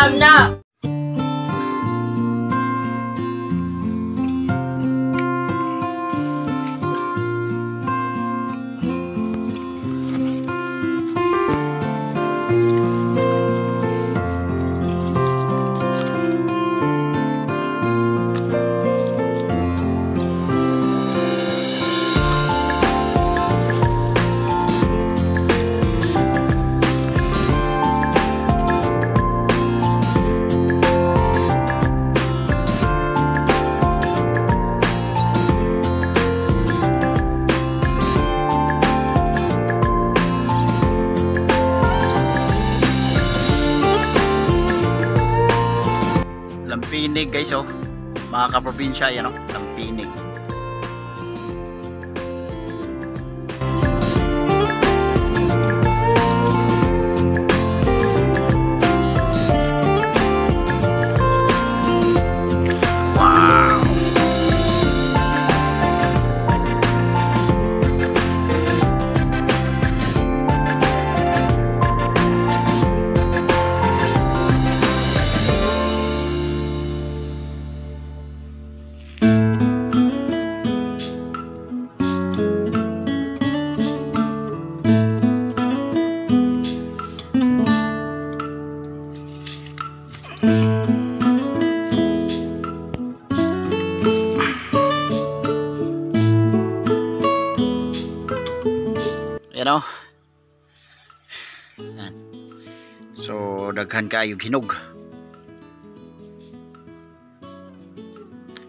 Alam na! Lampinig guys, oh, mga kaprobinsya, yan, oh, lampinig. Wow. Yan, oh. Yan. So daghan kayo hinog.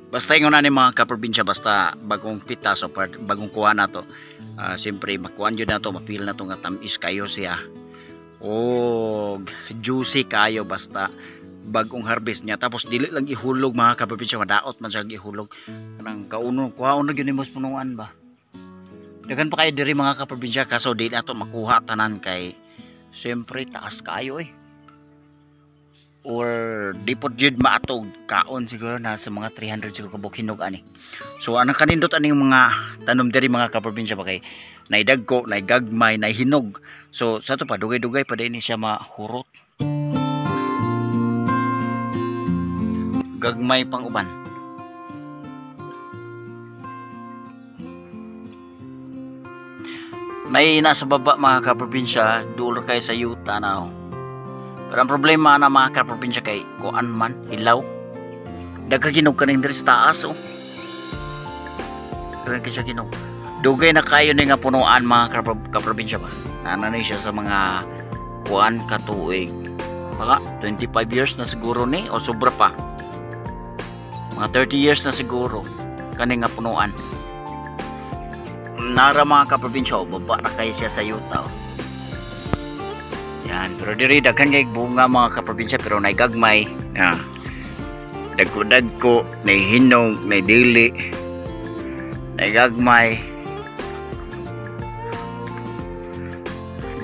Basta ingon na ni mga kaprobinsya, basta bagong pitas o bagong kuha na to, siyempre makuhaan yun na to, mapil na to nga tamis kayo siya. O juicy kayo basta bagong harvest niya. Tapos dili lang ihulog mga kaprobinsya, madaot man siya ihulog. Kanang kauno, kuhaon na yun mas punuan ba. Dagan pa kayo diri mga kaprobinsya, kaso di na to makuha tanan kay siyempre taas kayo eh. Or di po jud maatog kaon siguro na sa mga 300 siguro kabuk hinog ani. So anang kanindot aning mga tanom diri mga kaprobinsya ba kay naidagko, naigagmay, naihinog. So sa to pa dugay-dugay pa din siya mahurot. Gagmay pang uban. May nasa baba mga kaprobinsya, dulo kayo sa yuta na, oh. Pero ang problema na mga kaprobinsya kay kuan man, hilaw. Dagkaginog ka rin diri sa taas, oh. Dagkaginog siya ginog. Dugay na kayo ni nga punuan mga kaprobinsya ba. Nananay siya sa mga kuan katuig. Mga 25 years na siguro ni, o sobra pa. Mga 30 years na siguro kani nga punuan. Nara mga kaprobinsya, baba na kayo siya sa yuta, oh. Yan, pero diri daghan kay bunga mga kaprobinsya, pero naigagmay. Yan. Dagko-dagko, naihinog, naidili, naigagmay.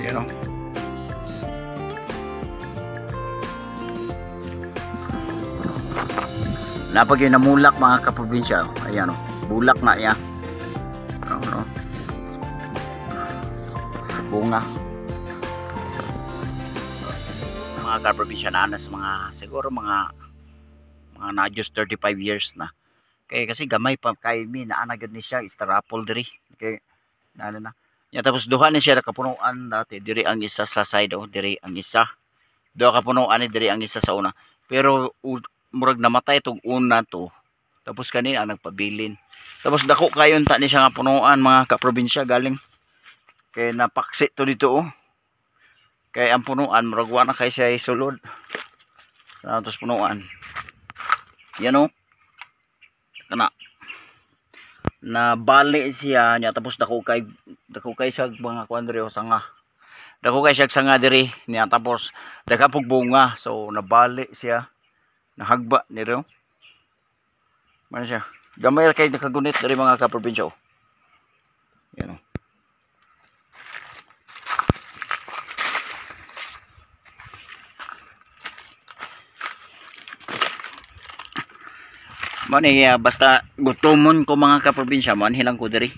Yan, oh. Napag yung namulak mga kaprobinsya, oh. Ayan, oh. Bulak na yan. Ano? Bunga. Mga kaprobinsya na sa mga siguro mga na just 35 years na. Kaya kasi gamay pa kay mi na anagad ni siya star apple diri. Okay. Na. Ya tapos duha ni siya kapunuan dati diri ang isa sa side, oh, diri ang isa. Duha kapunuan ni diri ang isa sa una. Pero murag namatay tong una to. Tapos kanina nagpabilin. Tapos dako kayo ta ni siya nga punuan mga kaprobinsya galing. Kaya napaksi to dito, oh. Kaya ang punuan murag na kay siya isulod. Tapos punuan. Yan, oh. Kana. Na bali siya niya tapos dako kay siya mga kuan diri, oh, sanga. Dako kay siya sanga diri niya tapos daka pug bunga. So nabali siya. Nahagba niro. Man siya. Gamay kay nakagunit diri mga kaprobinsya, oh. Yan, oh. Mani basta gutomon ko mga kaprobinsya, man hilang ko diri.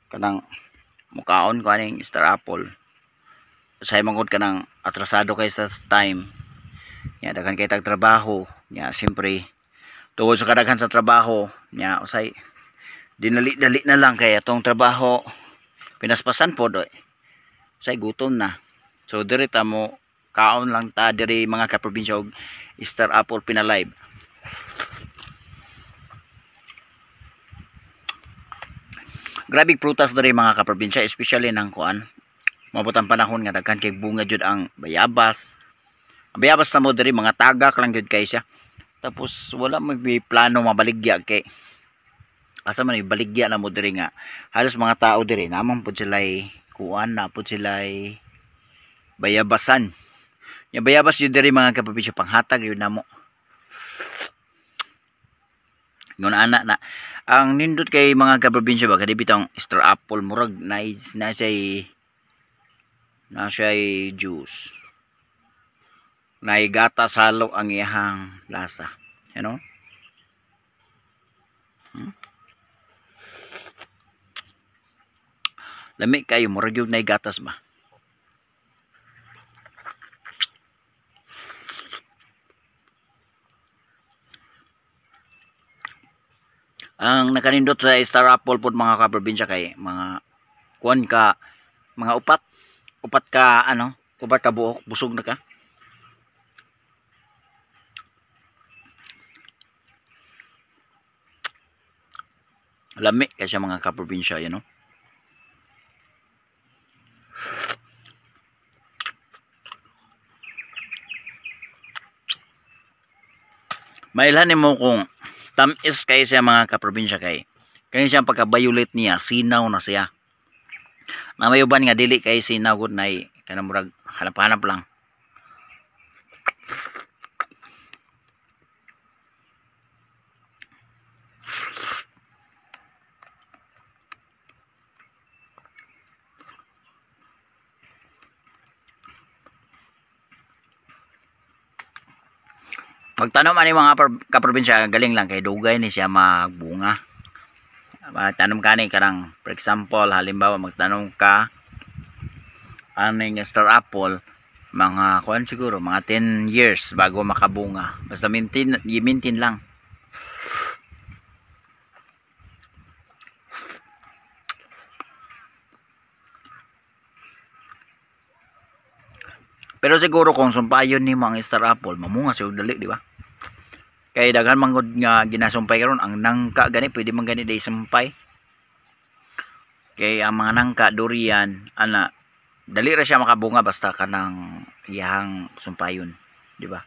Kanang mukaon ko aning star apple. Say mangod kanang atrasado kay sa time. nya daghan kay tag trabaho nya siyempre tungod sa kadaghan sa trabaho nya usay dinali-dali na lang kay atong trabaho pinaspasan po doy usay gutom na so diri ta mo kaon lang ta diri mga kaprobinsya og Star Apple Pinalive. Grabe prutas diri mga kaprobinsya, especially nang kuan. Mabutang panahon nga daghan kay bunga jud ang bayabas. Ang bayabas na mo diri mga tagak lang jud kay siya. Tapos wala may plano mabaligya kay asa man ibaligya na mo diri nga halos mga tao diri naman pud sila'y kuan na pud sila'y bayabasan. Yung bayabas jud diri mga kaprobinsya panghatag yun namo. Ngon ana na ang nindot kay mga kaprobinsya ba kadi bitong Star Apple murag na siya'y juice. Naigata salo ang iyang lasa. You know? Lami kayo murag yung naigatas ba? Ang nakanindot sa Star Apple pod mga kaprobinsya kay mga kuan ka mga upat ka buok busog na ka. Lami kasi mga kaprobinsya you know. Mailhan mo kung tamis kay siya mga kaprobinsya kay kani siya pagka-violet niya sinaw na siya na mayuban nga dili kay sinaw gud nay kanang murag hanap-hanap lang. Magtanom ani mga kaprobinsya galing lang kay dugay ni siya magbunga. Magtanom ka ni karang for example halimbawa magtanom ka aning Star Apple mga kuan siguro mga 10 years bago makabunga. Basta i-maintain lang. Pero siguro kung sumpayon ni mga Star Apple mamunga siya dali di ba? Kay daghan manggod nga ginasumpay karon ang nangka gani pwede man gani day sumpay. Kay ang mga nangka durian ana dali ra siya makabunga basta kanang iyang sumpayon, di ba?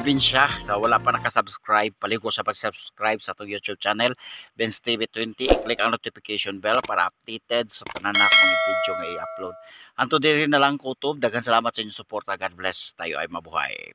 probinsya. So wala pa nakasubscribe, paligo sa pag-subscribe sa itong YouTube channel, Benz TV 20. I-click ang notification bell para updated sa tanan na akong video nga i-upload. Anto diri na lang kutob. Daghang salamat sa inyong suporta. God bless. Tayo ay mabuhay.